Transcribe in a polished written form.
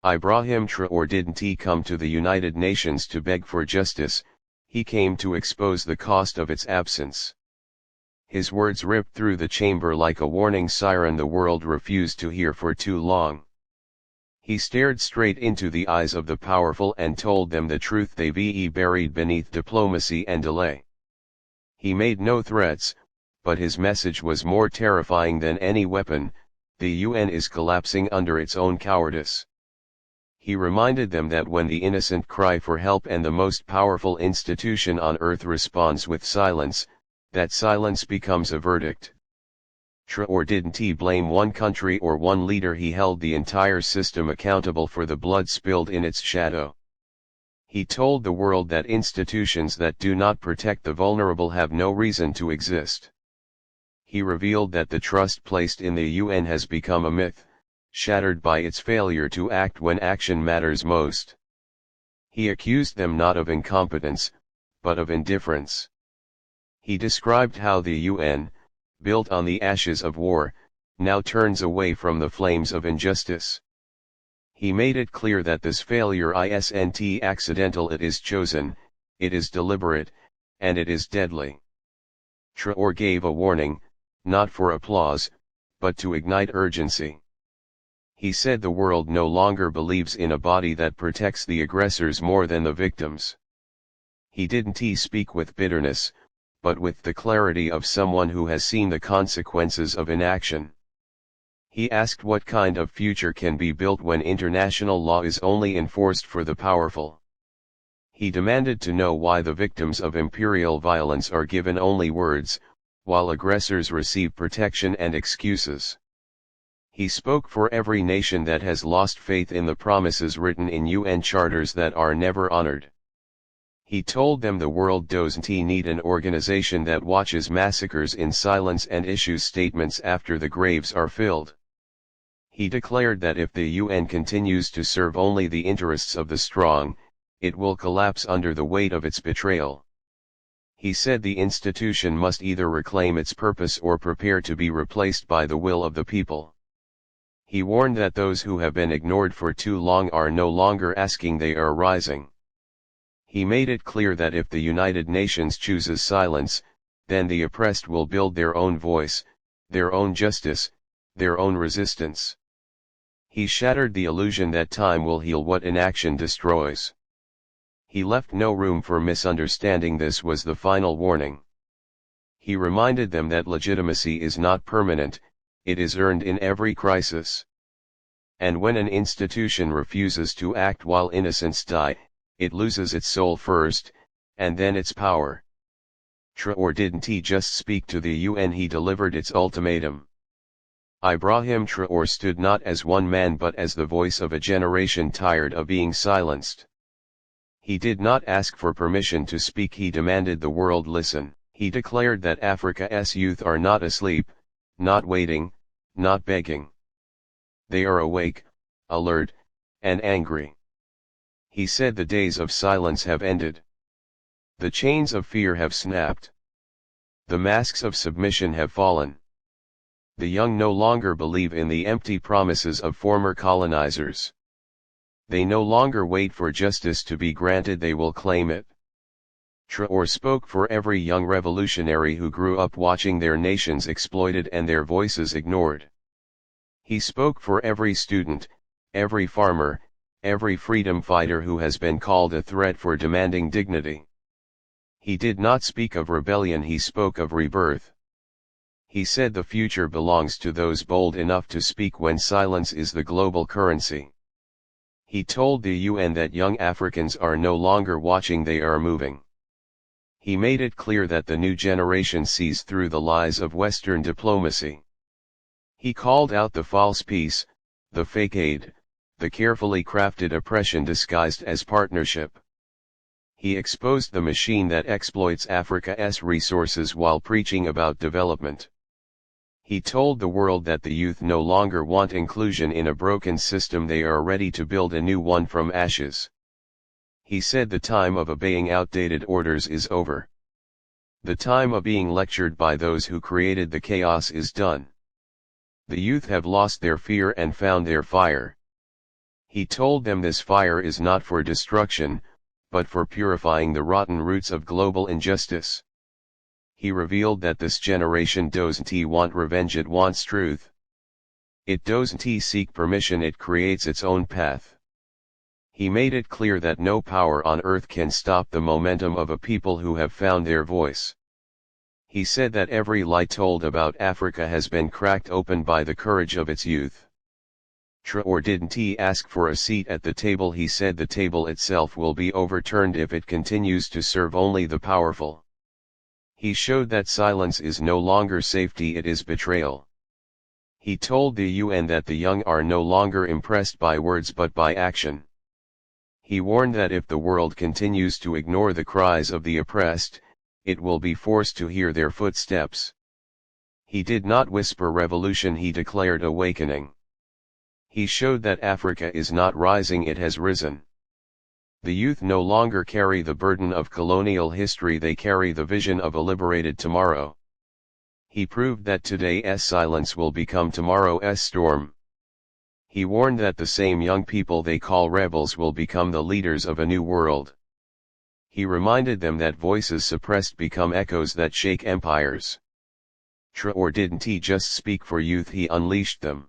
Ibrahim Traoré didn't come to the United Nations to beg for justice, he came to expose the cost of its absence. His words ripped through the chamber like a warning siren the world refused to hear for too long. He stared straight into the eyes of the powerful and told them the truth they've buried beneath diplomacy and delay. He made no threats, but his message was more terrifying than any weapon: the UN is collapsing under its own cowardice. He reminded them that when the innocent cry for help and the most powerful institution on earth responds with silence, that silence becomes a verdict. Traoré didn't blame one country or one leader, he held the entire system accountable for the blood spilled in its shadow. He told the world that institutions that do not protect the vulnerable have no reason to exist. He revealed that the trust placed in the UN has become a myth, shattered by its failure to act when action matters most. He accused them not of incompetence, but of indifference. He described how the UN, built on the ashes of war, now turns away from the flames of injustice. He made it clear that this failure isn't accidental, it is chosen, it is deliberate, and it is deadly. Traoré gave a warning, not for applause, but to ignite urgency. He said the world no longer believes in a body that protects the aggressors more than the victims. He didn't speak with bitterness, but with the clarity of someone who has seen the consequences of inaction. He asked what kind of future can be built when international law is only enforced for the powerful. He demanded to know why the victims of imperial violence are given only words, while aggressors receive protection and excuses. He spoke for every nation that has lost faith in the promises written in UN charters that are never honored. He told them the world doesn't need an organization that watches massacres in silence and issues statements after the graves are filled. He declared that if the UN continues to serve only the interests of the strong, it will collapse under the weight of its betrayal. He said the institution must either reclaim its purpose or prepare to be replaced by the will of the people. He warned that those who have been ignored for too long are no longer asking, they are rising. He made it clear that if the United Nations chooses silence, then the oppressed will build their own voice, their own justice, their own resistance. He shattered the illusion that time will heal what inaction destroys. He left no room for misunderstanding. This was the final warning. He reminded them that legitimacy is not permanent, it is earned in every crisis. And when an institution refuses to act while innocents die, it loses its soul first, and then its power. Traoré didn't just speak to the UN, he delivered its ultimatum. Ibrahim Traoré stood not as one man but as the voice of a generation tired of being silenced. He did not ask for permission to speak, he demanded the world listen. He declared that Africa's youth are not asleep, not waiting, not begging. They are awake, alert, and angry. He said the days of silence have ended. The chains of fear have snapped. The masks of submission have fallen. The young no longer believe in the empty promises of former colonizers. They no longer wait for justice to be granted, they will claim it. Traoré spoke for every young revolutionary who grew up watching their nations exploited and their voices ignored. He spoke for every student, every farmer, every freedom fighter who has been called a threat for demanding dignity. He did not speak of rebellion, he spoke of rebirth. He said the future belongs to those bold enough to speak when silence is the global currency. He told the UN that young Africans are no longer watching, they are moving. He made it clear that the new generation sees through the lies of Western diplomacy. He called out the false peace, the fake aid, the carefully crafted oppression disguised as partnership. He exposed the machine that exploits Africa's resources while preaching about development. He told the world that the youth no longer want inclusion in a broken system, they are ready to build a new one from ashes. He said the time of obeying outdated orders is over. The time of being lectured by those who created the chaos is done. The youth have lost their fear and found their fire. He told them this fire is not for destruction, but for purifying the rotten roots of global injustice. He revealed that this generation doesn't want revenge, it wants truth. It doesn't seek permission, it creates its own path. He made it clear that no power on earth can stop the momentum of a people who have found their voice. He said that every lie told about Africa has been cracked open by the courage of its youth. Traoré didn't ask for a seat at the table, he said the table itself will be overturned if it continues to serve only the powerful. He showed that silence is no longer safety, it is betrayal. He told the UN that the young are no longer impressed by words but by action. He warned that if the world continues to ignore the cries of the oppressed, it will be forced to hear their footsteps. He did not whisper revolution, he declared awakening. He showed that Africa is not rising, it has risen. The youth no longer carry the burden of colonial history, they carry the vision of a liberated tomorrow. He proved that today's silence will become tomorrow's storm. He warned that the same young people they call rebels will become the leaders of a new world. He reminded them that voices suppressed become echoes that shake empires. Traoré didn't just speak for youth, he unleashed them.